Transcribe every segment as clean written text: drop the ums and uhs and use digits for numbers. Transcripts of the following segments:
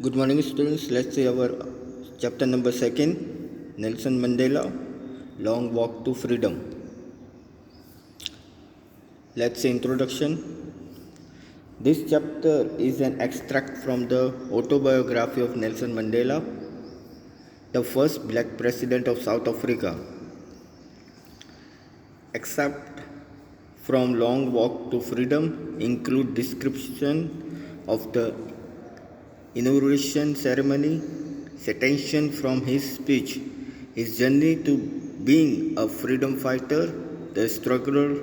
Good morning, students. Let's see our chapter number second, Nelson Mandela, Long Walk to Freedom. Let's say introduction. This chapter is an extract from the autobiography of Nelson Mandela, the first black president of South Africa. Except from Long Walk to Freedom include description of the inauguration ceremony, citation from his speech, his journey to being a freedom fighter, the struggle,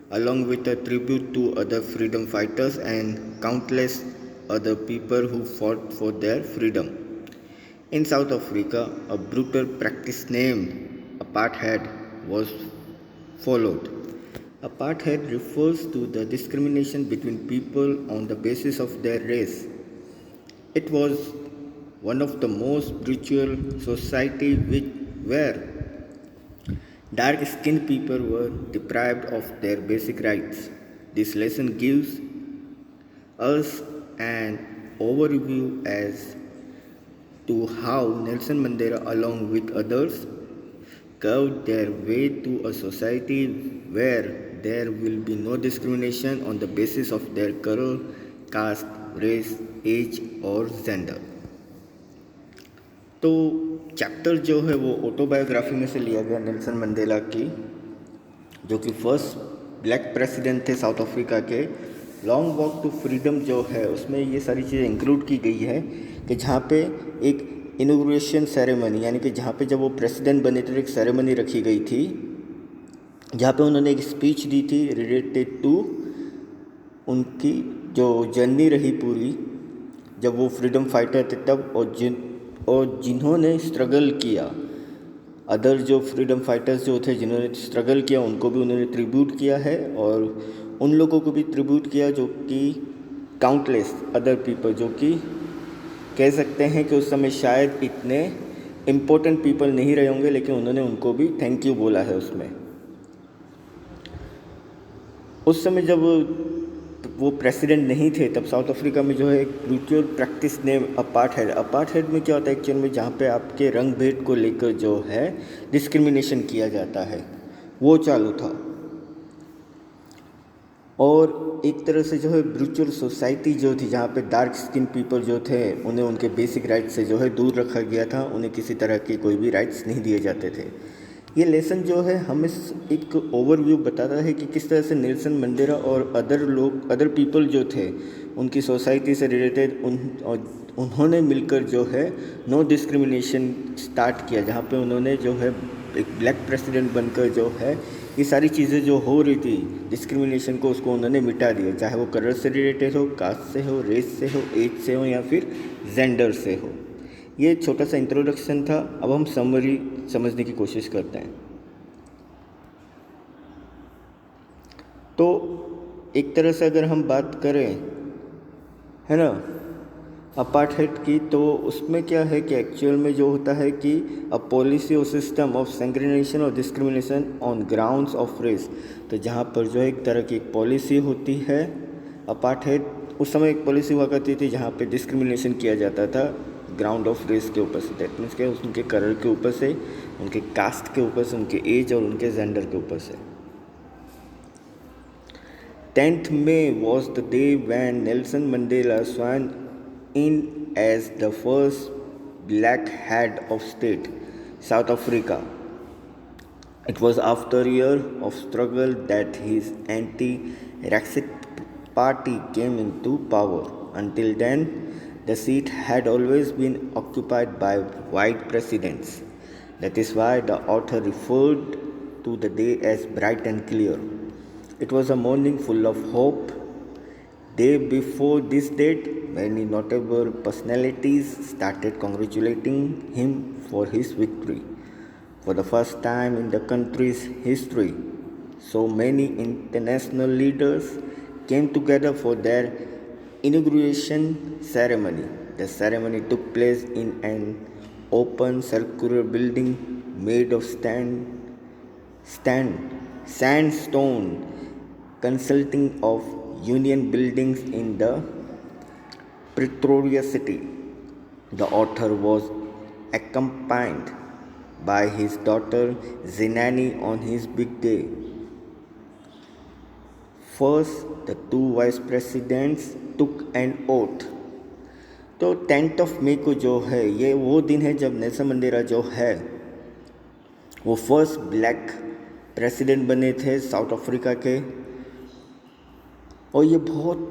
along with a tribute to other freedom fighters and countless other people who fought for their freedom. In South Africa, a brutal practice named apartheid was followed. Apartheid refers to the discrimination between people on the basis of their race. It was one of the most brutal societies where dark-skinned people were deprived of their basic rights. This lesson gives us an overview as to how Nelson Mandela, along with others, carved their way to a society where there will be no discrimination on the basis of their color, caste, race, age और gender. तो chapter जो है वो autobiography में से लिया गया Nelson Mandela की, जो कि फर्स्ट ब्लैक प्रेसिडेंट थे साउथ अफ्रीका के। लॉन्ग वॉक टू फ्रीडम जो है उसमें ये सारी चीज़ें इंक्लूड की गई है कि जहाँ पे एक इनॉग्रेशन सेरेमनी, यानी कि जहाँ पे जब वो प्रेसिडेंट बने थे एक सेरेमनी रखी गई थी जहाँ पे उन्होंने एक स्पीच दी थी रिलेटेड टू उनकी जो जर्नी रही पूरी जब वो फ्रीडम फाइटर थे तब, और जिन्होंने स्ट्रगल किया, अदर जो फ्रीडम फाइटर्स जो थे जिन्होंने स्ट्रगल किया उनको भी उन्होंने ट्रिब्यूट किया है, और उन लोगों को भी ट्रिब्यूट किया जो कि काउंटलेस अदर पीपल, जो कि कह सकते हैं कि उस समय शायद इतने इम्पोर्टेंट पीपल नहीं रहे होंगे, लेकिन उन्होंने उनको भी थैंक यू बोला है उसमें। उस समय जब वो प्रेसिडेंट नहीं थे तब साउथ अफ्रीका में जो है एक ब्रूटल प्रैक्टिस नेम अपार्टहाइड। अपार्टहाइड में क्या होता है एक्चुअल में, जहाँ पे आपके रंग भेद को लेकर जो है डिस्क्रिमिनेशन किया जाता है, वो चालू था। और एक तरह से जो है ब्रूचुअल सोसाइटी जो थी जहाँ पे डार्क स्किन पीपल जो थे उन्हें उनके बेसिक राइट्स से जो है दूर रखा गया था, उन्हें किसी तरह के कोई भी राइट्स नहीं दिए जाते थे। ये लेसन जो है हमें एक ओवरव्यू बताता है कि किस तरह से नेल्सन मंडेला और अदर पीपल जो थे उनकी सोसाइटी से रिलेटेड उन्होंने मिलकर जो है नो डिस्क्रिमिनेशन स्टार्ट किया, जहाँ पे उन्होंने जो है एक ब्लैक प्रेसिडेंट बनकर जो है ये सारी चीज़ें जो हो रही थी डिस्क्रिमिनेशन को, उसको उन्होंने मिटा दिया, चाहे वो कलर से रिलेटेड हो, कास्ट से हो, रेस से हो, एज से हो या फिर जेंडर से हो। ये छोटा सा इंट्रोडक्शन था। अब हम समरी समझने की कोशिश करते हैं। तो एक तरह से अगर हम बात करें, है ना, अपार्टहाइड की, तो उसमें क्या है कि एक्चुअल में जो होता है कि अ पॉलिसी और सिस्टम ऑफ सेग्रीगेशन और discrimination on grounds of race. तो जहाँ पर जो है एक तरह की एक पॉलिसी होती है अपार्टहाइड, उस समय एक पॉलिसी हुआ करती थी जहाँ पे डिस्क्रिमिनेशन किया जाता था ग्राउंड ऑफ रेस के ऊपर से, दैट मीन्स के उनके कलर के ऊपर से, उनके कास्ट के ऊपर से, उनके एज और उनके जेंडर के ऊपर से। 10th May was the day when Nelson Mandela sworn in as the first black head of state, South Africa. It was after a year of struggle that his anti-Brexit party came into power. Until then, the seat had always been occupied by white presidents. That is why the author referred to the day as bright and clear. It was a morning full of hope. Day before this date, many notable personalities started congratulating him for his victory. For the first time in the country's history, so many international leaders came together for their inauguration ceremony. The ceremony took place in an open circular building made of sandstone, consisting of union buildings in the Pretoria city. The author was accompanied by his daughter Zenani on his big day. First, the two vice presidents took an oath. तो 10th of May को जो है ये वो दिन है जब Nelson Mandela जो है वो फर्स्ट ब्लैक प्रेसिडेंट बने थे साउथ अफ्रीका के। और ये बहुत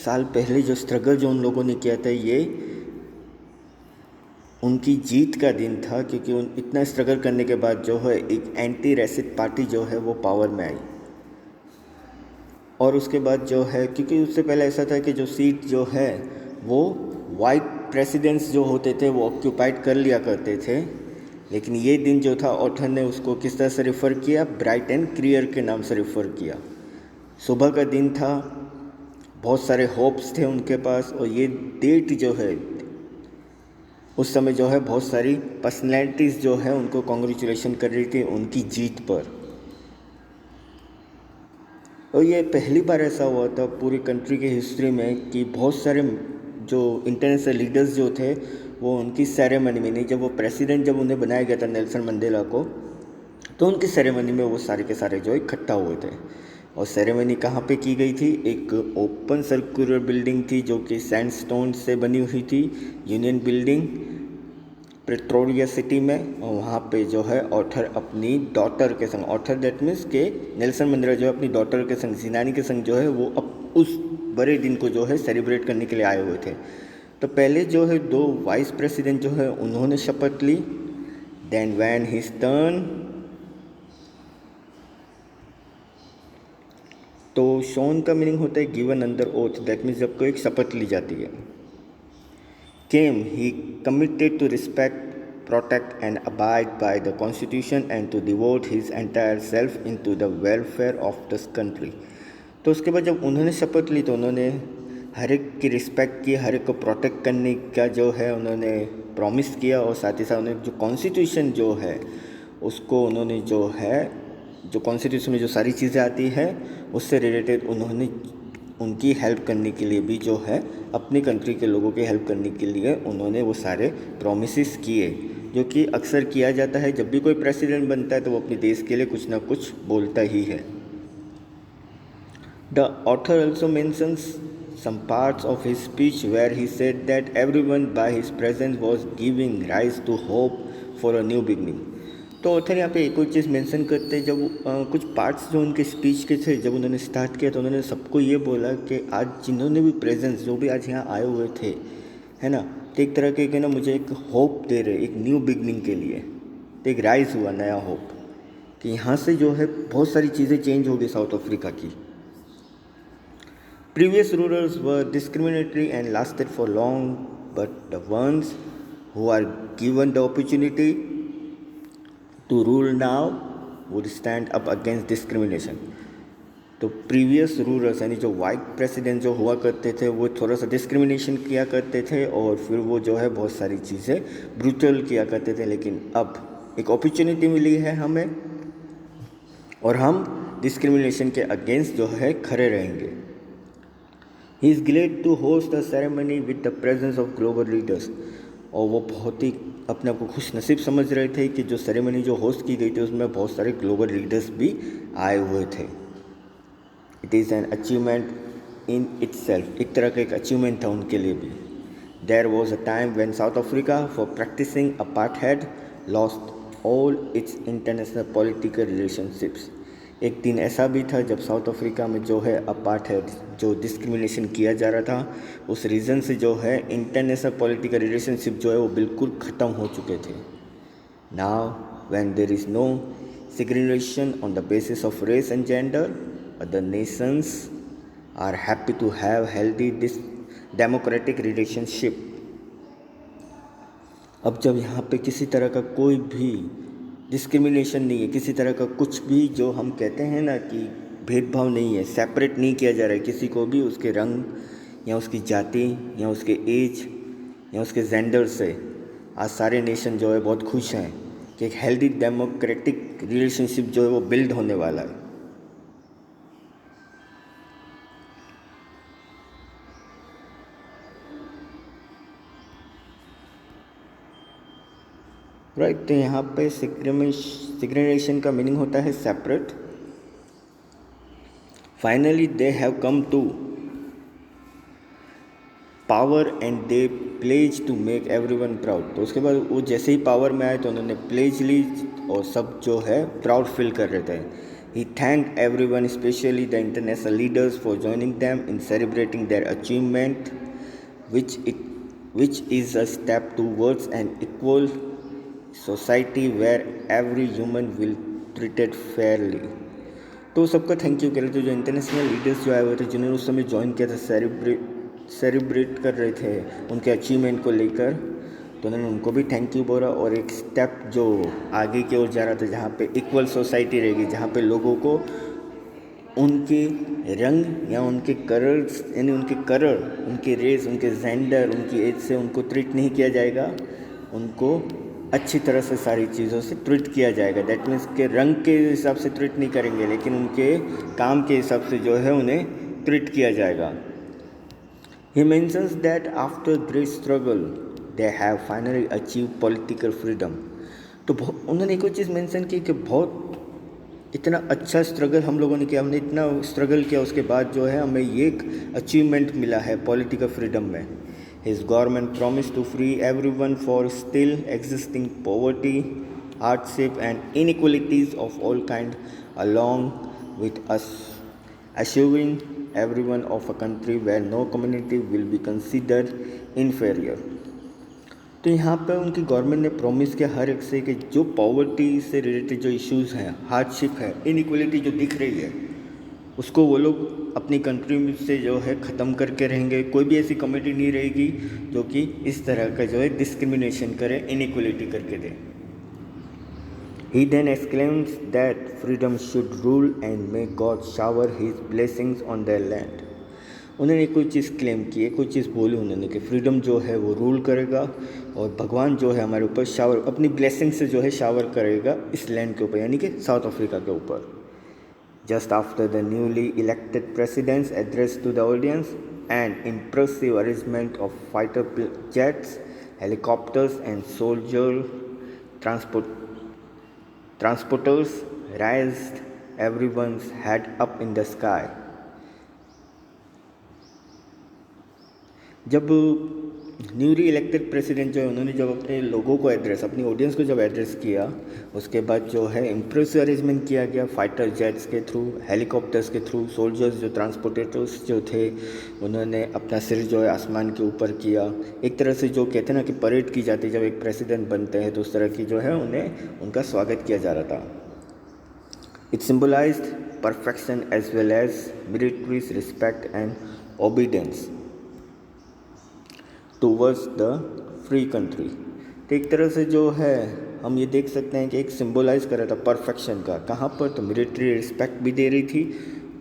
साल पहले जो स्ट्रगल जो उन लोगों ने किया था ये उनकी जीत का दिन था, क्योंकि इतना स्ट्रगल करने के बाद जो है एक एंटी रेसिस्ट पार्टी जो है वो पावर में आई। और उसके बाद जो है, क्योंकि उससे पहले ऐसा था कि जो सीट जो है वो वाइट प्रेसिडेंट्स जो होते थे वो ऑक्यूपाइड कर लिया करते थे, लेकिन ये दिन जो था ऑथर ने उसको किस तरह से रेफ़र किया, ब्राइट एंड क्लियर के नाम से रेफ़र किया। सुबह का दिन था, बहुत सारे होप्स थे उनके पास, और ये डेट जो है उस समय जो है बहुत सारी पर्सनैलिटीज़ जो है उनको कॉन्ग्रेचुलेशन कर रही थी उनकी जीत पर। और ये पहली बार ऐसा हुआ था पूरी कंट्री के हिस्ट्री में कि बहुत सारे जो इंटरनेशनल लीडर्स जो थे वो उनकी सेरेमनी में नहीं, जब वो प्रेसिडेंट जब उन्हें बनाया गया था नेल्सन मंडेला को, तो उनकी सेरेमनी में वो सारे के सारे जो इकट्ठा हुए थे। और सेरेमनी कहाँ पे की गई थी? एक ओपन सर्कुलर बिल्डिंग थी जो कि सैंडस्टोन से बनी हुई थी, यूनियन बिल्डिंग प्रिटोरिया सिटी में। और वहाँ पे जो है ऑथर अपनी डॉटर के संग, ऑथर दैट मीन्स के नेल्सन मंडेला जो है अपनी डॉटर के संग, ज़ेनानी के संग जो है वो अब उस बड़े दिन को जो है सेलिब्रेट करने के लिए आए हुए थे। तो पहले जो है दो वाइस प्रेसिडेंट जो है उन्होंने शपथ ली। देन व्हेन हिज टर्न, तो शॉन का मीनिंग होता है given under oath, that means जब कोई एक शपथ ली जाती है। Came, he committed to respect, protect and abide by the constitution and to devote his entire self into the welfare of this country। तो उसके बाद जब उन्होंने शपथ ली तो उन्होंने हर एक की रिस्पेक्ट की, हर एक को प्रोटेक्ट करने का जो है उन्होंने प्रॉमिस किया, और साथ ही साथ उन्होंने जो कॉन्स्टिट्यूशन जो है उसको उन्होंने जो है जो कॉन्स्टिट्यूशन में जो सारी चीज़ें आती है उससे रिलेटेड उन्होंने उनकी हेल्प करने के लिए भी जो है अपनी कंट्री के लोगों की हेल्प करने के लिए उन्होंने वो सारे प्रॉमिसेस किए, जो कि अक्सर किया जाता है जब भी कोई प्रेसिडेंट बनता है तो वो अपने देश के लिए कुछ ना कुछ बोलता ही है। The author also mentions some parts of his speech where he said that everyone by his presence was giving rise to hope for a new beginning। तो ऑथर यहाँ पे एक और चीज़ मेंशन करते हैं, जब कुछ पार्ट्स जो उनके स्पीच के थे जब उन्होंने स्टार्ट किया तो उन्होंने सबको ये बोला कि आज जिन्होंने भी प्रेजेंस जो भी आज यहाँ आए हुए थे, है ना, तो एक तरह के ना मुझे एक होप दे रहे, एक न्यू बिगनिंग के लिए, तो एक राइज हुआ नया होप कि यहाँ से जो है बहुत सारी चीज़ें चेंज हो गई साउथ अफ्रीका की। Previous rulers were discriminatory and lasted for long, but the ones who are given the opportunity to rule now would stand up against discrimination। तो प्रीवियस रूलर्स यानी जो वाइट प्रेसिडेंट जो हुआ करते थे वो थोड़ा सा डिस्क्रिमिनेशन किया करते थे और फिर वो जो है बहुत सारी चीज़ें ब्रूटल किया करते थे, लेकिन अब एक अपॉर्चुनिटी मिली है हमें और हम डिस्क्रिमिनेशन के अगेंस्ट जो है खड़े रहेंगे। He is glad to host a ceremony with the presence of global leaders। और वो बहुत ही अपने आप को खुश नसीब समझ रहे थे कि जो सेरेमनी जो होस्ट की गई थी उसमें बहुत सारे ग्लोबल लीडर्स भी आए हुए थे। It is an achievement in itself, एक तरह का एक अचीवमेंट था उनके लिए भी। There was a time when South Africa for practising apartheid lost all its international political relationships. एक दिन ऐसा भी था जब साउथ अफ्रीका में जो है अपार्थाइड जो डिस्क्रिमिनेशन किया जा रहा था उस रीज़न से जो है इंटरनेशनल पॉलिटिकल रिलेशनशिप जो है वो बिल्कुल ख़त्म हो चुके थे। Now when there is no segregation on the basis of race and gender, other nations are happy to have healthy democratic relationship. अब जब यहाँ पे किसी तरह का कोई भी डिस्क्रिमिनेशन नहीं है, किसी तरह का कुछ भी जो हम कहते हैं ना कि भेदभाव नहीं है, सेपरेट नहीं किया जा रहा है किसी को भी उसके रंग या उसकी जाति या उसके एज या उसके जेंडर से, आज सारे नेशन जो है बहुत खुश हैं कि एक हेल्दी डेमोक्रेटिक रिलेशनशिप जो है वो बिल्ड होने वाला है। राइट। तो यहाँ पे सिग्रेनेशन का मीनिंग होता है separate. Finally they have come to power and they pledge to make everyone proud. तो उसके बाद वो जैसे ही पावर में आए तो उन्होंने प्लेज ली और सब जो है प्राउड फील कर रहे थे। He thank everyone specially the international leaders for joining them in celebrating their achievement which is a step towards an equal society where every human will treated fairly। तो सबका thank you कह रहे थे, जो international leaders जो आए हुए थे जिन्होंने उस समय ज्वाइन किया था, सेलिब्रेट कर रहे थे उनके अचीवमेंट को लेकर, तो उन्होंने उनको भी थैंक यू बोला। और एक स्टेप जो आगे की ओर जा रहा था, जहाँ पे इक्वल सोसाइटी रहेगी, जहाँ पे लोगों को उनके रंग या उनके कलर्स यानी उनके रेस, उनके जेंडर, उनकी एज से उनको ट्रीट नहीं किया जाएगा, उनको अच्छी तरह से सारी चीज़ों से ट्रीट किया जाएगा। दैट मीन्स के रंग के हिसाब से ट्रीट नहीं करेंगे, लेकिन उनके काम के हिसाब से जो है उन्हें ट्रीट किया जाएगा। He mentions that after great struggle they have finally achieved political freedom। तो उन्होंने एक और चीज़ मेंशन की कि बहुत इतना अच्छा स्ट्रगल हम लोगों ने किया, हमने इतना स्ट्रगल किया, उसके बाद जो है हमें ये एक अचीवमेंट मिला है पॉलिटिकल फ्रीडम में। His government promised to free everyone for still existing poverty, hardship and inequalities of all kind, along with us assuring everyone of a country where no community will be considered inferior। तो यहाँ पर उनकी government ने promise किया हर एक से कि जो पॉवर्टी से रिलेटेड जो इश्यूज़ हैं, हार्डशिप है, इनइक्वलिटी जो दिख रही है, उसको वो लोग अपनी कंट्री से जो है ख़त्म करके रहेंगे। कोई भी ऐसी कम्युनिटी नहीं रहेगी जो कि इस तरह का जो है डिस्क्रिमिनेशन करे, इनइक्वलिटी करके दे। He then exclaims that freedom should rule and may God shower his blessings on their land। उन्होंने कोई चीज़ क्लेम की है, कोई चीज़ बोली उन्होंने कि फ्रीडम जो है वो रूल करेगा और भगवान जो है हमारे ऊपर शावर, अपनी ब्लेसिंग से जो है शावर करेगा इस लैंड के ऊपर, यानी कि साउथ अफ्रीका के ऊपर। Just after the newly elected president's address to the audience, an impressive arrangement of fighter jets, helicopters and soldier transporters raised everyone's head up in the sky। जब newly elected president जो है उन्होंने जब अपने लोगों को एड्रेस, अपनी audience को जब एड्रेस किया, उसके बाद जो है इम्प्रेसिव अरेंजमेंट किया गया फाइटर जेट्स के थ्रू, हेलीकॉप्टर्स के थ्रू, सोल्जर्स जो ट्रांसपोर्टेटर्स जो थे उन्होंने अपना सिर जो है आसमान के ऊपर किया। एक तरह से जो कहते हैं ना कि परेड की जाती है जब एक प्रेसिडेंट बनते हैं, तो उस तरह की जो है उन्हें उनका स्वागत किया जा रहा था। It symbolized perfection as well as military's respect and obedience towards the free country. तो एक तरह से जो है हम ये देख सकते हैं कि एक सिम्बोलाइज कर रहा था परफेक्शन का, कहाँ पर, तो मिलिट्री रिस्पेक्ट भी दे रही थी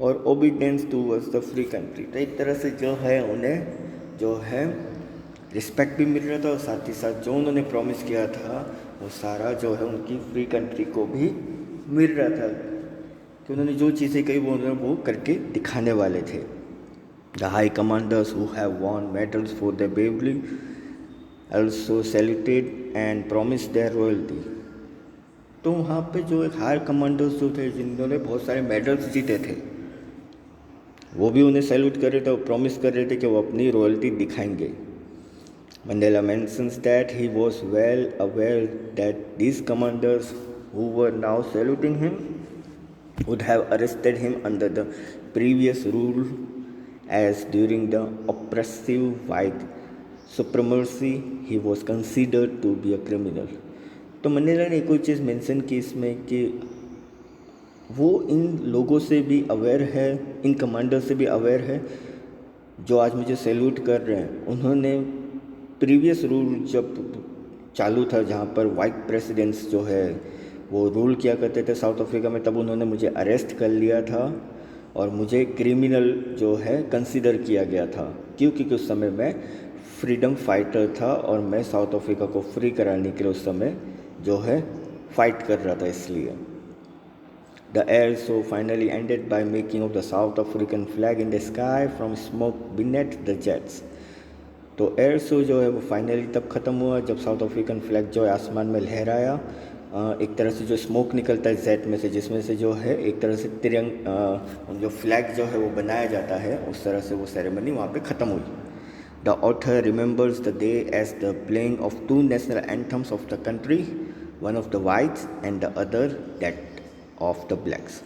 और obedience towards the free country. तो एक तरह से जो है उन्हें जो है रिस्पेक्ट भी मिल रहा था और साथ ही साथ जो उन्होंने प्रॉमिस किया था वो सारा जो है उनकी फ्री कंट्री को भी मिल रहा था कि उन्होंने जो चीज़ें कही वो करके दिखाने वाले थे। The high commanders who have won medals for their bravery also saluted and promised their royalty। तो वहाँ पे जो एक हायर कमांडर्स जो थे जिन्होंने बहुत सारे मेडल्स जीते थे, वो भी उन्हें सैल्यूट कर रहे थे और प्रॉमिस कर रहे थे कि वो अपनी रॉयल्टी दिखाएंगे। Mandela mentions that he was well aware that these commanders who were now saluting him would have arrested him under the previous rule, as during the oppressive white supremacy he was considered to be a criminal। तो Mandela ने एक और चीज़ mention की इसमें कि वो इन लोगों से भी अवेयर है, इन कमांडर से भी अवेयर है जो आज मुझे सैल्यूट कर रहे हैं। उन्होंने प्रीवियस रूल जब चालू था जहाँ पर वाइट प्रेसिडेंट्स जो है वो रूल किया करते थे साउथ अफ्रीका में, तब उन्होंने मुझे अरेस्ट कर लिया था और मुझे क्रिमिनल जो है कंसीडर किया गया था। क्योंकि उस समय मैं फ्रीडम फाइटर था और मैं साउथ अफ्रीका को फ्री कराने के लिए उस समय जो है फाइट कर रहा था, इसलिए। The air show finally ended by making of the south African flag in the sky from smoke beneath the jets. तो एयर शो जो है वो फाइनली तब ख़त्म हुआ जब साउथ अफ्रीकन फ्लैग जो है आसमान में लहराया। एक तरह से जो स्मोक निकलता है जेट में से, जिसमें से जो है एक तरह से जो फ्लैग जो है वो बनाया जाता है, उस तरह से वो सेरेमनी वहाँ पे ख़त्म हुई। The author remembers the day as the playing of two national anthems of the country, one of the whites and the other that of the blacks.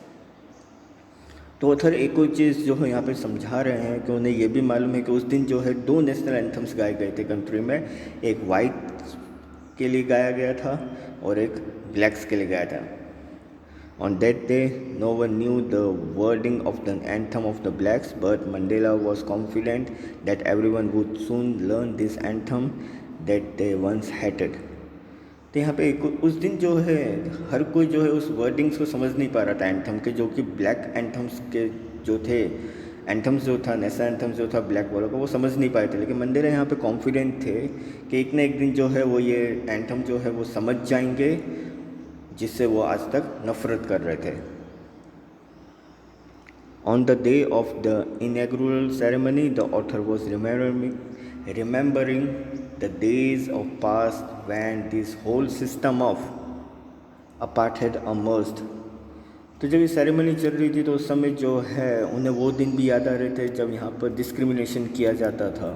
तो ऑथर एक और चीज़ जो है यहाँ पे समझा रहे हैं कि उन्हें ये भी मालूम है कि उस दिन जो है दो नेशनल एंथम्स गाए गए थे कंट्री में, एक वाइट के लिए गाया गया था और एक ब्लैक्स के लिए गाया था। On that day no one knew the wording of the anthem of the blacks, but Mandela was confident that everyone would soon learn this anthem that they once hated. तो यहाँ पे उस दिन जो है हर कोई जो है उस वर्डिंग्स को समझ नहीं पा रहा था एंथम के, जो कि ब्लैक एंथम्स के जो थे, एंथम्स जो था, नेशनल एंथम्स जो था ब्लैक वालों का, वो समझ नहीं पाए थे। लेकिन मंडेला यहाँ पे कॉन्फिडेंट थे कि एक ना एक दिन जो है वो ये एंथम जो है वो समझ जाएंगे, जिससे वो आज तक नफरत कर रहे थे। On the day of the inaugural ceremony, the author was remembering the days of past when this whole system of apartheid emerged. तो जब ये सेरेमनी चल रही थी तो उस समय जो है उन्हें वो दिन भी याद आ रहे थे जब यहाँ पर डिस्क्रिमिनेशन किया जाता था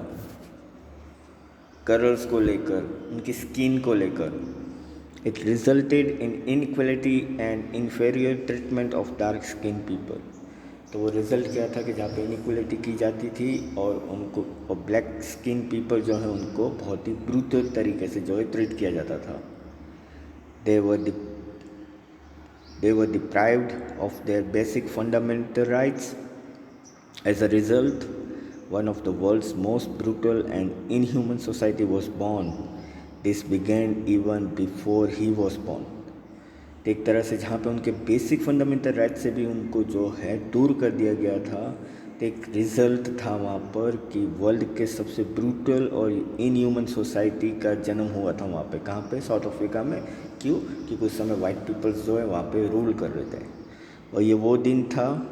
कलर्स को लेकर, उनकी स्किन को लेकर। It resulted in inequality and inferior treatment of dark skin people. तो वो रिज़ल्ट क्या था कि जहाँ पे इनइक्वलिटी की जाती थी और उनको और ब्लैक स्किन पीपल जो है उनको बहुत ही ब्रूटल तरीके से जो है ट्रीट किया जाता था। They were deprived of their basic fundamental rights. As a result one of the world's most brutal and inhuman society was born. This began even before he was born. तो एक तरह से जहाँ पे उनके बेसिक फंडामेंटल राइट से भी उनको जो है दूर कर दिया गया था, तो एक रिज़ल्ट था वहाँ पर कि वर्ल्ड के सबसे ब्रूटल और इनह्यूमन सोसाइटी का जन्म हुआ था वहाँ पे। कहाँ पे? साउथ अफ्रीका में। क्यों? क्योंकि उस समय वाइट पीपल्स जो है वहाँ पे रूल कर रहे थे। और ये वो दिन था,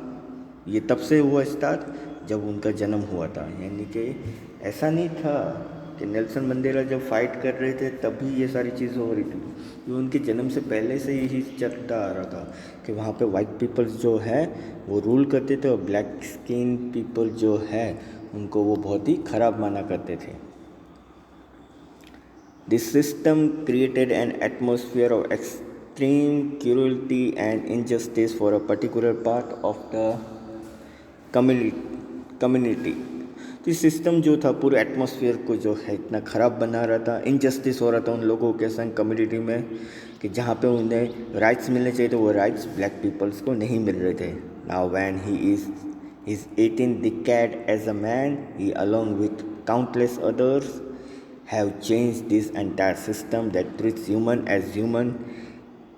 ये तब से हुआ स्टार्ट जब उनका जन्म हुआ था। यानी कि ऐसा नहीं था कि नेल्सन मंडेला जब फाइट कर रहे थे तभी ये सारी चीज़ें हो रही थी, ये उनके जन्म से पहले से ही चलता आ रहा था कि वहाँ पे वाइट पीपल्स जो है वो रूल करते थे और ब्लैक स्किन पीपल जो है उनको वो बहुत ही ख़राब माना करते थे। This system created an atmosphere of extreme cruelty and injustice for a particular part of the community. तो सिस्टम जो था पूरे एटमॉस्फेयर को जो है इतना ख़राब बना रहा था, इनजस्टिस हो रहा था उन लोगों के संग कम्युनिटी में कि जहाँ पे उन्हें राइट्स मिलने चाहिए तो वो राइट्स ब्लैक पीपल्स को नहीं मिल रहे थे। Now when he is his 18th decade as a man, he along with countless others have changed this entire system that treats human as human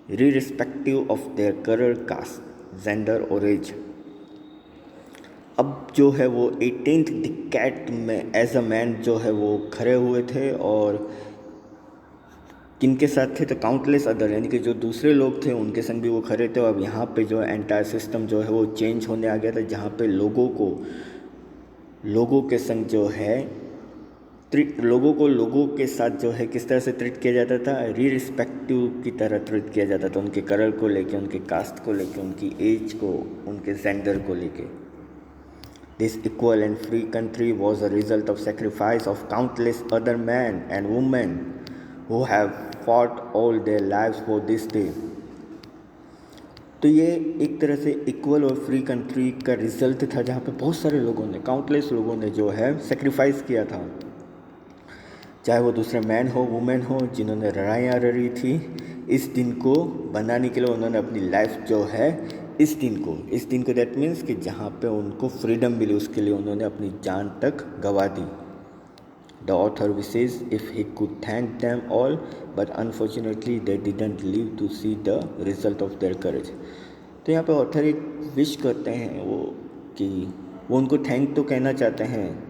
irrespective of their color, caste, gender or age। अब जो है वो 18th decade में as a man जो है वो खड़े हुए थे और किनके साथ थे तो काउंटलेस अदर, यानी कि जो दूसरे लोग थे उनके संग भी वो खड़े थे। अब यहाँ पे जो एंटायर सिस्टम जो है वो चेंज होने आ गया था, जहाँ पे लोगों के संग जो है लोगों के साथ जो है किस तरह से ट्रीट किया जाता था, रिस्पेक्टिव की तरह ट्रीट किया जाता था, उनके कलर को लेके, उनके कास्ट को लेके, उनकी एज को, उनके जेंडर को लेके। This equal and free country was a result of sacrifice of countless other men and women who have fought all their lives for this day। तो ये एक तरह से इक्वल और फ्री कंट्री का रिजल्ट था जहाँ पे बहुत सारे लोगों ने, काउंटलेस लोगों ने जो है सेक्रीफाइस किया था, चाहे वो दूसरे मैन हो, वुमेन हो, जिन्होंने लड़ाइयाँ लड़ी थी। इस दिन को बनाने के लिए उन्होंने अपनी लाइफ जो है इस दिन को दैट मीन्स कि जहाँ पे उनको फ्रीडम मिली उसके लिए उन्होंने अपनी जान तक गंवा दी। The author wishes if he could thank them all but unfortunately they didn't live to see the result of their courage. तो यहाँ पे ऑथर एक विश करते हैं वो कि वो उनको थैंक तो कहना चाहते हैं,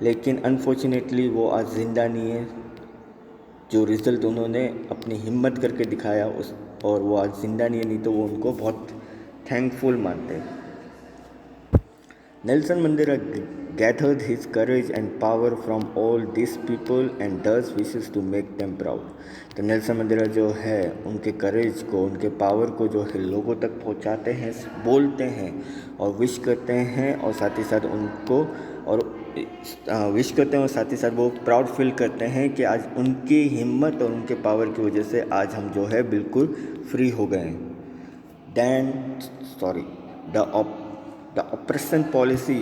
लेकिन अनफॉर्चुनेटली वो आज ज़िंदा नहीं है। जो रिज़ल्ट उन्होंने अपनी हिम्मत करके दिखाया उस और वो आज ज़िंदा नहीं है, नहीं तो वो उनको बहुत थैंकफुल मानते हैं। Nelson Mandela gathered his courage and power from all these people and thus wishes to make them proud. तो नेल्सन मंडेला जो है उनके करेज को, उनके पावर को जो है लोगों तक पहुंचाते हैं, बोलते हैं और विश करते हैं, और साथ ही साथ उनको और विश करते हैं और साथ ही साथ वो प्राउड फील करते हैं कि आज उनकी हिम्मत और उनके पावर की वजह से आज हम जो है बिल्कुल फ्री हो गए हैं. The oppression policy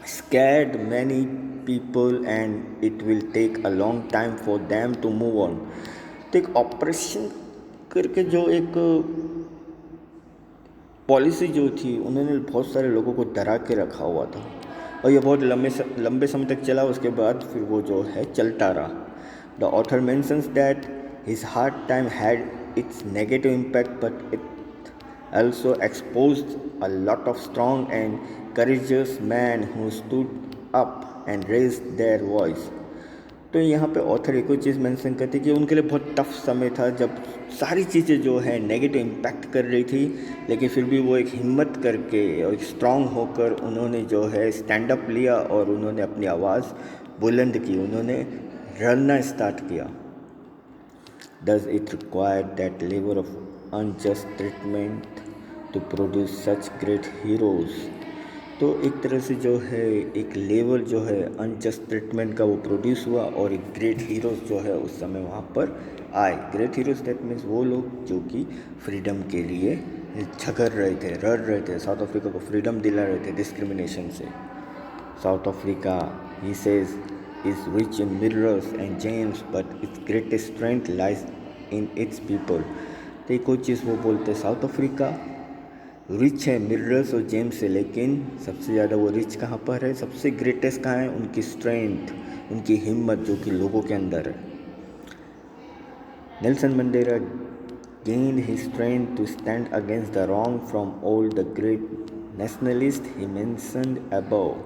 scared many people and it will take a long time for them to move on. तो एक ऑपरेशन करके जो एक पॉलिसी जो थी उन्होंने बहुत सारे लोगों को डरा के रखा हुआ था और ये बहुत लंबे समय तक चला. उसके बाद फिर वो जो है चलता रहा. The author mentions that his hard time had its negative impact, but it also exposed a lot of strong and courageous men who stood up and raised their voice. तो यहाँ पे ऑथर एक और चीज़ मेंशन करती कि उनके लिए बहुत टफ समय था जब सारी चीज़ें जो है नेगेटिव इम्पैक्ट कर रही थी, लेकिन फिर भी वो एक हिम्मत करके और एक स्ट्रांग होकर उन्होंने जो है स्टैंड अप लिया और उन्होंने अपनी आवाज़ बुलंद की, उन्होंने लड़ना स्टार्ट किया. Does it require that level of unjust treatment to produce such great heroes? तो एक तरह से जो है एक लेवल जो है अनजस्ट ट्रीटमेंट का वो प्रोड्यूस हुआ और एक ग्रेट हीरोज़ जो है उस समय वहाँ पर आए. ग्रेट हीरोज़ दैट मीन्स वो लोग जो कि फ्रीडम के लिए झगड़ रहे थे, लड़ रहे थे, साउथ अफ्रीका को फ्रीडम दिला रहे थे डिस्क्रिमिनेशन से. South Africa he says is rich in minerals and gems, but its greatest strength lies in its people. तो एक और चीज़ वो बोलते हैं, साउथ अफ्रीका रिच है मिनरल्स और जेम्स से, लेकिन सबसे ज़्यादा वो रिच कहाँ पर है, सबसे ग्रेटेस्ट कहाँ है, उनकी स्ट्रेंथ, उनकी हिम्मत जो कि लोगों के अंदर है. Nelson Mandela gained his strength to stand against the wrong from all the great nationalists he mentioned above,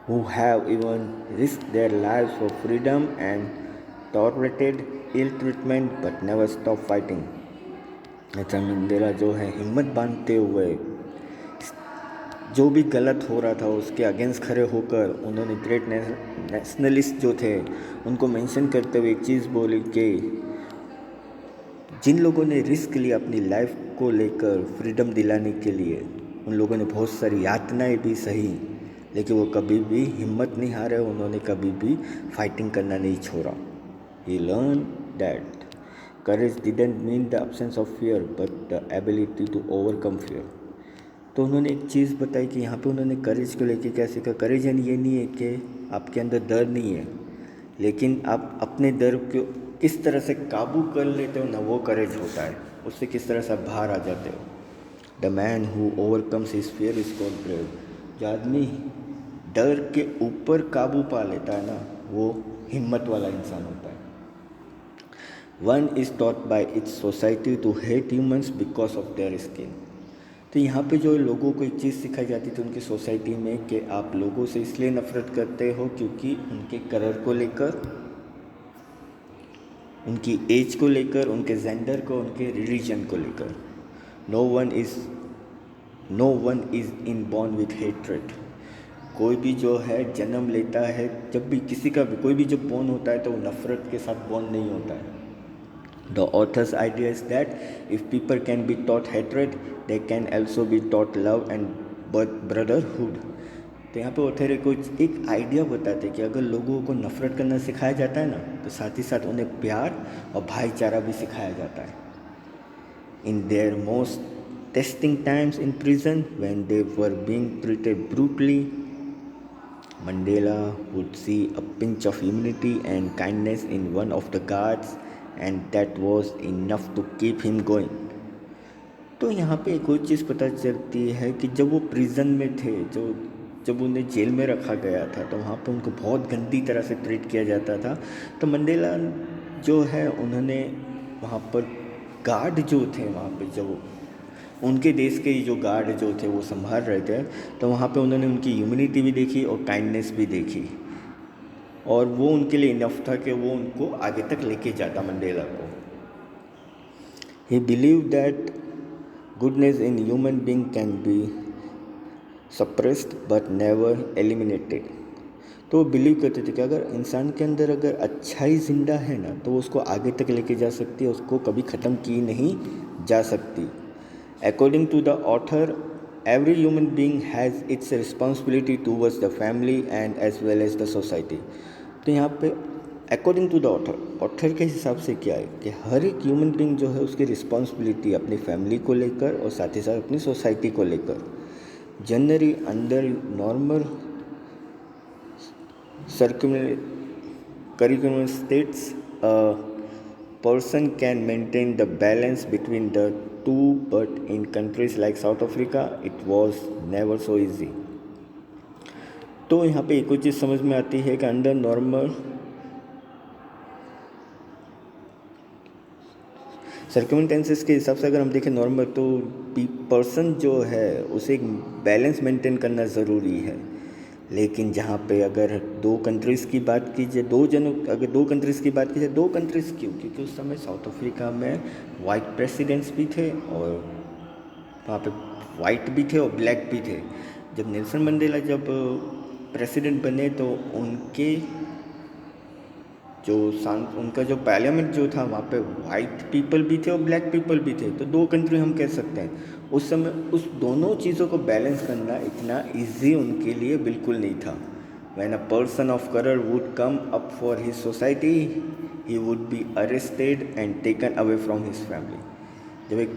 who have even risked their lives for freedom and tolerated ill treatment but never stopped fighting. Nelson Mandela जो है हिम्मत बांधते हुए जो भी गलत हो रहा था उसके अगेंस्ट खड़े होकर उन्होंने ग्रेट नेशनलिस्ट जो थे उनको मेंशन करते हुए एक चीज़ बोली कि जिन लोगों ने रिस्क लिया अपनी लाइफ को लेकर फ्रीडम दिलाने के लिए, उन लोगों ने बहुत सारी यातनाएं भी सही, लेकिन वो कभी भी हिम्मत नहीं हारे, उन्होंने कभी भी फाइटिंग करना नहीं छोड़ा. He learned that courage didn't mean the absence of fear but the ability to overcome fear. तो उन्होंने एक चीज़ बताई कि यहाँ पे उन्होंने करेज को लेके क्या सीखा. करेज यानी ये नहीं है कि आपके अंदर डर नहीं है, लेकिन आप अपने डर को किस तरह से काबू कर लेते हो ना, वो करेज होता है. उससे किस तरह से आप बाहर आ जाते हो. The man who overcomes his fear is called brave. जो आदमी डर के ऊपर काबू पा लेता है ना, वो हिम्मत वाला इंसान होता है. One is taught by its society to hate humans because of their skin. तो यहाँ पे जो लोगों को एक चीज़ सिखाई जाती थी उनकी सोसाइटी में कि आप लोगों से इसलिए नफरत करते हो क्योंकि उनके कलर को लेकर, उनकी एज को लेकर, उनके जेंडर को, उनके रिलीजन को लेकर. No one is in born with hatred. कोई भी जो है जन्म लेता है, जब भी किसी का भी कोई भी जब बॉर्न होता है तो वो नफ़रत के साथ बॉर्न नहीं होता है. The author's idea is that if people can be taught hatred, they can also be taught love and brotherhood. तो यहाँ पे ऑथर कुछ एक आइडिया बताते हैं कि अगर लोगों को नफ़रत करना सिखाया जाता है ना, तो साथ ही साथ उन्हें प्यार और भाईचारा भी सिखाया जाता है. In their most testing times in prison, when they were being treated brutally, Mandela would see a pinch of humanity and kindness in one of the guards, and that was enough to keep him going. तो यहाँ पे एक और चीज़ पता चलती है कि जब वो प्रिजन में थे, जब उन्हें जेल में रखा गया था, तो वहाँ पे उनको बहुत गंदी तरह से ट्रीट किया जाता था. तो मंडेला जो है उन्होंने वहाँ पर गार्ड जो थे, वहाँ पे जो उनके देश के जो गार्ड जो थे वो संभाल रहे थे, तो वहाँ पे उन्होंने उनकी ह्यूमैनिटी भी देखी और काइंडनेस भी देखी, और वो उनके लिए इनफ था कि वो उनको आगे तक लेके जाता मंडेला को. He believed that goodness in human being can be suppressed but never eliminated. तो वो बिलीव करते थे कि अगर इंसान के अंदर अगर अच्छाई जिंदा है ना तो वो उसको आगे तक लेके जा सकती है, उसको कभी ख़त्म की नहीं जा सकती। According to the author, every human being has its responsibility towards the family and as well as the society। तो यहाँ पे अकॉर्डिंग टू द ऑथर के हिसाब से क्या है कि हर एक ह्यूमन बीइंग जो है उसकी रिस्पॉन्सिबिलिटी अपनी फैमिली को लेकर और साथ ही साथ अपनी सोसाइटी को लेकर। Generally under normal curriculum states a person can maintain the balance between the two, but in countries like South Africa it was never so easy। तो यहाँ पे एक और चीज़ समझ में आती है कि अंडर नॉर्मल सर्कमस्टेंसेस के हिसाब से अगर हम देखें नॉर्मल, तो पर्सन जो है उसे एक बैलेंस मेंटेन करना ज़रूरी है। लेकिन जहाँ पे अगर दो कंट्रीज़ की बात कीजिए, अगर दो कंट्रीज़ की बात कीजिए, दो कंट्रीज़ क्यों? क्योंकि उस समय साउथ अफ्रीका में वाइट प्रेसिडेंट्स भी थे और वहाँ पे वाइट भी थे और ब्लैक भी थे। जब नेल्सन मंडेला जब प्रेसिडेंट बने तो उनका जो पार्लियामेंट जो था वहाँ पे वाइट पीपल भी थे और ब्लैक पीपल भी थे। तो दो कंट्री हम कह सकते हैं। उस समय उस दोनों चीज़ों को बैलेंस करना इतना इजी उनके लिए बिल्कुल नहीं था। When a person of color would come up for his society, he would be arrested and taken away from his family। जब एक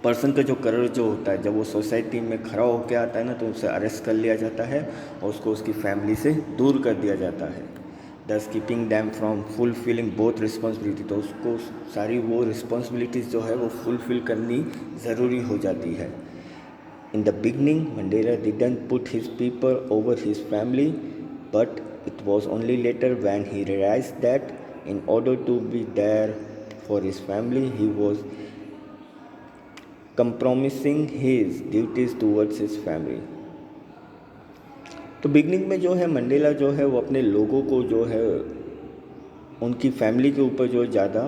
पर्सन का जो कलर जो होता है, जब वो सोसाइटी में खड़ा होकर आता है ना तो उसे अरेस्ट कर लिया जाता है और उसको उसकी फैमिली से दूर कर दिया जाता है। दस keeping them from fulfilling both responsibility. तो उसको सारी वो रिस्पॉन्सिबिलिटीज़ जो है वो फुलफिल करनी ज़रूरी हो जाती है। In the beginning Mandela didn't put his people over his family, but it was only later when he realized that in order to be there for his family he was compromising his duties towards his family. तो beginning में जो है Mandela जो है वो अपने लोगों को जो है उनकी फैमिली के ऊपर जो ज़्यादा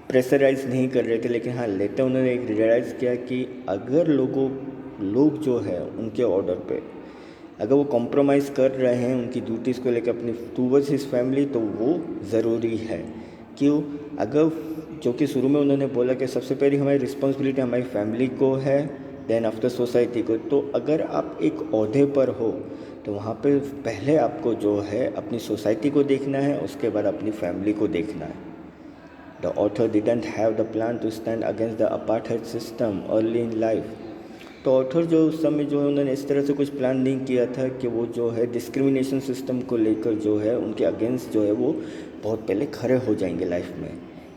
प्रेशराइज नहीं कर रहे थे। लेकिन हाँ, लेटर उन्होंने एक रियलाइज़ किया कि अगर लोग जो है उनके ऑर्डर पे अगर वो कॉम्प्रोमाइज़ कर रहे हैं उनकी ड्यूटीज़ को लेकर अपनी टूवर्ड्स हिज फैमिली, तो वो ज़रूरी है। क्यों? अगर जो कि शुरू में उन्होंने बोला कि सबसे पहले हमारी रिस्पॉन्सिबिलिटी हमारी फैमिली को है, देन आफ्टर सोसाइटी को। तो अगर आप एक ओहदे पर हो तो वहाँ पे पहले आपको जो है अपनी सोसाइटी को देखना है, उसके बाद अपनी फैमिली को देखना है। The author didn't have the plan to stand against the apartheid system early in life. तो ऑथर जो उस समय जो है उन्होंने इस तरह से कुछ प्लान नहीं किया था कि वो जो है डिस्क्रिमिनेशन सिस्टम को लेकर जो है उनके अगेंस्ट जो है वो बहुत पहले खड़े हो जाएंगे लाइफ में।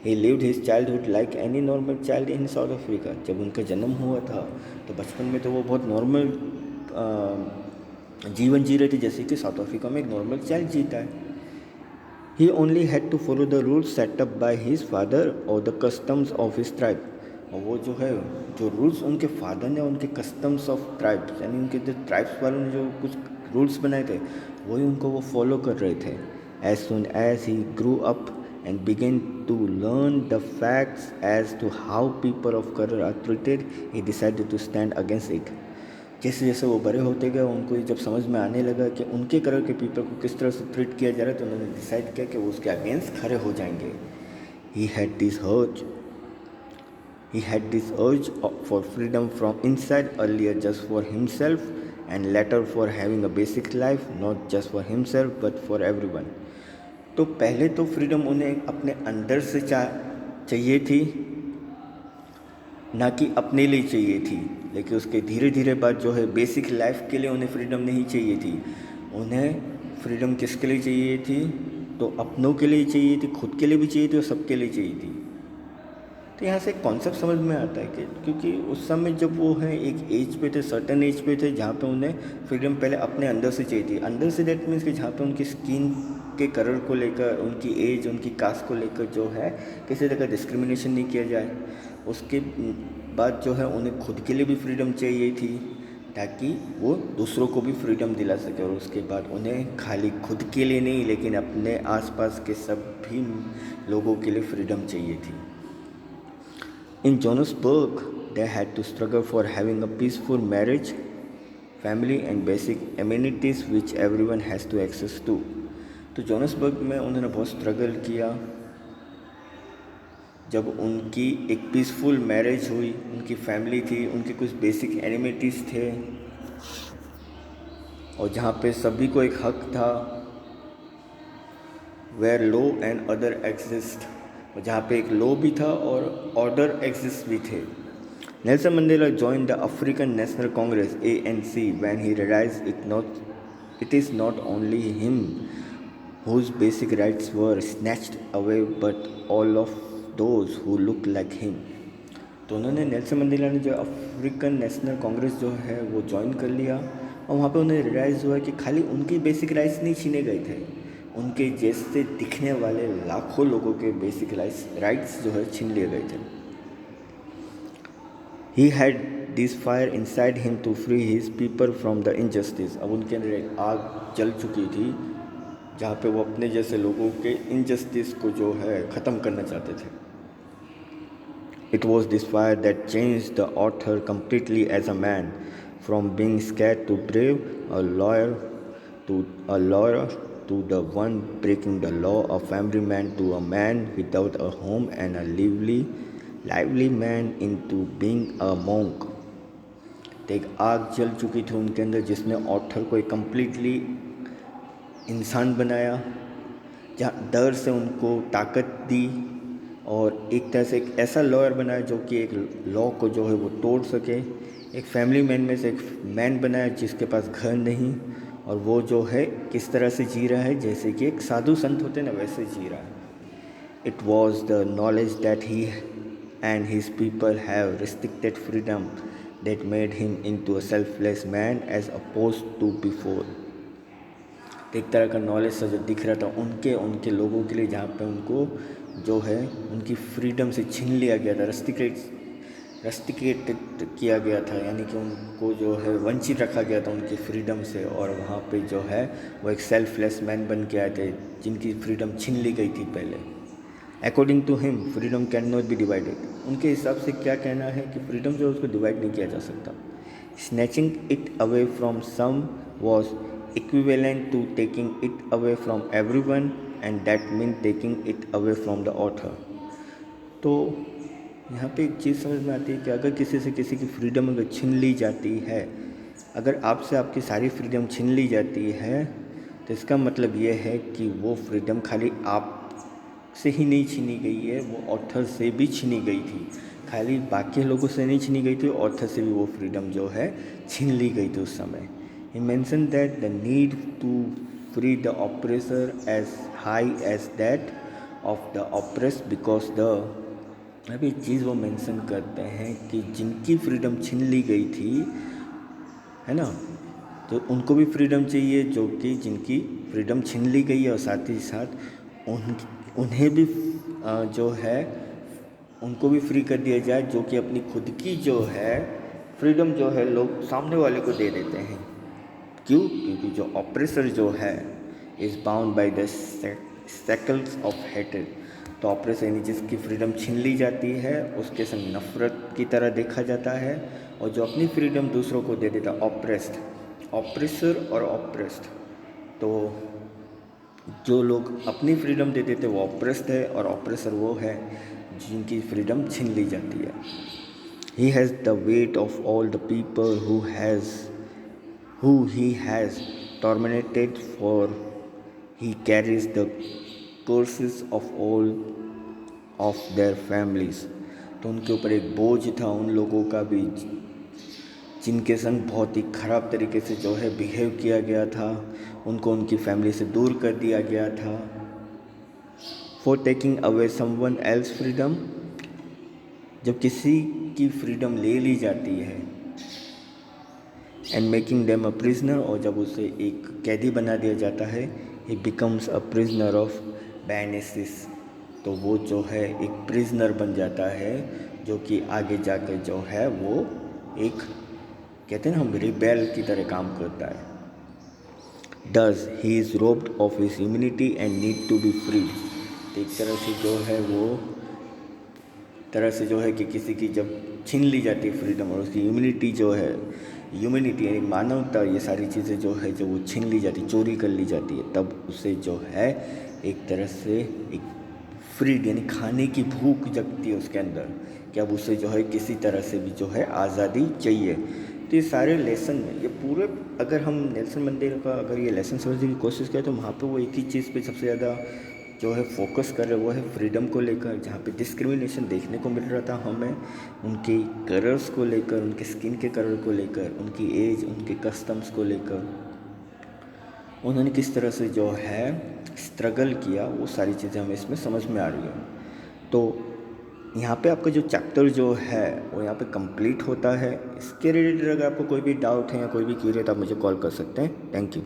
ही lived his childhood like any normal child in south Africa. जब उनका जन्म हुआ था तो बचपन में तो वो बहुत नॉर्मल जीवन जी रहे थे, जैसे कि साउथ अफ्रीका में एक नॉर्मल चाइल्ड जीता है। He only had to follow the rules set up by his father और the customs of his tribe. और वो जो है जो रूल्स उनके फादर ने, उनके कस्टम्स ऑफ ट्राइब्स यानी उनके जो ट्राइब्स वालों ने जो कुछ रूल्स बनाए थे वही उनको वो फॉलो कर रहे थे। As soon as he grew up and began to learn the facts as to how people of color are treated, he decided to stand against it। जैसे जैसे वो बड़े होते गए उनको जब समझ में आने लगा कि उनके कलर के पीपल को किस तरह से ट्रीट किया जा रहा है, तो उन्होंने डिसाइड किया कि वो उसके अगेंस्ट खड़े हो जाएंगे। he had this urge for freedom from inside, earlier just for himself and later for having a basic life, not just for himself but for everyone। तो पहले तो फ्रीडम उन्हें अपने अंदर से चाहिए थी, ना कि अपने लिए चाहिए थी। लेकिन उसके धीरे धीरे बाद जो है बेसिक लाइफ के लिए उन्हें फ्रीडम नहीं चाहिए थी। उन्हें फ्रीडम किसके लिए चाहिए थी? तो अपनों के लिए चाहिए थी, खुद के लिए भी चाहिए थी और सबके लिए चाहिए थी। तो यहाँ से एक कॉन्सेप्ट समझ में आता है कि क्योंकि उस समय जब वो हैं एक एज पे थे, सर्टन एज पे थे जहाँ पे उन्हें फ्रीडम पहले अपने अंदर से चाहिए थी। अंदर से दैट मीन्स कि जहाँ पे उनकी स्किन के कलर को लेकर, उनकी एज, उनकी कास्ट को लेकर जो है किसी तरह का डिस्क्रिमिनेशन नहीं किया जाए। उसके बाद जो है उन्हें खुद के लिए भी फ्रीडम चाहिए थी ताकि वो दूसरों को भी फ्रीडम दिला सके। और उसके बाद उन्हें खाली खुद के लिए नहीं लेकिन अपने आसपास के सभी लोगों के लिए फ्रीडम चाहिए थी। In Johannesburg, they had to struggle for having a peaceful marriage, family and basic amenities which everyone has to access to. तो जोहान्सबर्ग में उन्होंने बहुत स्ट्रगल किया जब उनकी एक पीसफुल मैरिज हुई, उनकी फैमिली थी, उनके कुछ बेसिक एनिमिटीज़ थे और जहाँ पे सभी को एक हक था, where law and order exist, और जहाँ पे एक लॉ भी था और ऑर्डर एग्जिस्ट भी थे. Nelson Mandela joined the African National Congress ANC when he realized it is not only him whose basic rights were snatched away but all of those who look like him. तो उन्होंने Nelson Mandela ने जो African national Congress जो है वो join कर लिया और वहाँ पे उन्हें रियलाइज़ हुआ कि खाली उनके बेसिक राइट्स नहीं छीने गए थे, उनके जैसे दिखने वाले लाखों लोगों के बेसिक राइट्स जो है छीन लिए गए थे. He had this fire inside him to free his people from the injustice. अब उनके अंदर एक आग जल चुकी थी जहाँ पे वो अपने जैसे लोगों के इनजस्टिस को जो है ख़त्म करना चाहते थे. It was this fire that changed the author completely as a man, from being scared to brave, a lawyer to the one breaking the law, a family man to a man without a home, and a lively man into being a monk. तो एक आग जल चुकी थी उनके अंदर जिसने author को एक कम्प्लीटली इंसान बनाया, जहाँ डर से उनको ताकत दी और एक तरह से एक ऐसा लॉयर बनाया जो कि एक लॉ को जो है वो तोड़ सके. एक फैमिली मैन में से एक मैन बनाया जिसके पास घर नहीं और वो जो है किस तरह से जी रहा है जैसे कि एक साधु संत होते ना वैसे जी रहा है. It was the knowledge that he and his people have restricted freedom that made him into a selfless man as opposed to before. एक तरह का नॉलेज सा जो दिख रहा था उनके लोगों के लिए, जहाँ पे उनको जो है उनकी फ्रीडम से छीन लिया गया था, रस्टिकेट किया गया था, यानी कि उनको जो है वंचित रखा गया था उनकी फ्रीडम से, और वहाँ पे जो है वो एक सेल्फलेस मैन बन के आए थे जिनकी फ्रीडम छीन ली गई थी पहले. According to him freedom cannot be divided. उनके हिसाब से क्या कहना है कि फ्रीडम जो है उसको डिवाइड नहीं किया जा सकता. Snatching it away from some was equivalent to taking it away from everyone, and that meant taking it away from the author. तो यहाँ पे एक चीज़ समझ में आती है कि अगर किसी से किसी की फ्रीडम अगर छीन ली जाती है, अगर आपसे आपकी सारी फ्रीडम छीन ली जाती है तो इसका मतलब ये है कि वो फ्रीडम खाली आप से ही नहीं छीनी गई है, वो ऑथर से भी छीनी गई थी. खाली बाकी लोगों से नहीं छीनी गई थी, ऑथर से भी वो फ्रीडम जो है छीन ली गई थी उस समय. He mentioned that the need to free the oppressor as high as that of the oppressed because अभी एक चीज़ वो मेंशन करते हैं कि जिनकी फ्रीडम छीन ली गई थी है ना, तो उनको भी फ्रीडम चाहिए जो कि जिनकी फ्रीडम छीन ली गई है, और साथ ही साथ उन्हें भी जो है उनको भी फ्री कर दिया जाए जो कि अपनी खुद की जो है फ्रीडम जो है लोग सामने वाले को दे देते हैं. क्यों? क्योंकि जो ऑपरेसर जो है is bound by the shackles of hated. तो ऑपरेसर यानी जिसकी फ्रीडम छीन ली जाती है उसके संग नफ़रत की तरह देखा जाता है, और जो अपनी फ्रीडम दूसरों को दे देता ऑपरेस्ड, ऑपरेसर और ऑपरेस्ड. तो जो लोग अपनी फ्रीडम दे देते वो ऑपरेस्ड है, और ऑपरेसर वो है जिनकी फ्रीडम छीन ली जाती है. He has the weight of all the people who he has tormented, for he carries the curses of all of their families. तो उनके ऊपर एक बोझ था उन लोगों का भी जिनके संग बहुत ही ख़राब तरीके से जो है बिहेव किया गया था, उनको उनकी फैमिली से दूर कर दिया गया था. For taking away someone else freedom, जब किसी की फ्रीडम ले ली जाती है, and making them a prisoner, और जब उसे एक कैदी बना दिया जाता है, he becomes a prisoner of बैनेसिस. तो वो जो है एक प्रिजनर बन जाता है जो कि आगे जाकर जो है वो एक कहते हैं ना हम रिबेल की तरह काम करता है. Does he is robbed of his immunity and need to be free. एक तरह से जो है वो तरह से जो है कि किसी की जब छीन ली जाती है फ्रीडम और उसकी इम्यूनिटी जो है, ह्यूमैनिटी यानी मानवता, ये सारी चीज़ें जो है जो वो छीन ली जाती, चोरी कर ली जाती है, तब उसे जो है एक तरह से एक फ्रीड यानी खाने की भूख जगती है उसके अंदर कि अब उसे जो है किसी तरह से भी जो है आज़ादी चाहिए। तो ये सारे लेसन में ये पूरे, अगर हम नेल्सन मंडेला का अगर ये लेसन समझने की कोशिश करें तो वहाँ पे वो एक ही चीज़ पे सबसे ज़्यादा जो है फोकस कर रहे वो है फ्रीडम को लेकर, जहाँ पे डिस्क्रिमिनेशन देखने को मिल रहा था हमें उनके कलर्स को लेकर, उनके स्किन के कलर को लेकर, उनकी एज, उनके कस्टम्स को लेकर उन्होंने किस तरह से जो है स्ट्रगल किया, वो सारी चीज़ें हमें इसमें समझ में आ रही हैं। तो यहाँ पे आपका जो चैप्टर जो है वो यहाँ पे कंप्लीट होता है। इसके रिलेटेड अगर आपको कोई भी डाउट है या कोई भी क्वेरी है तो आप मुझे कॉल कर सकते हैं। Thank you.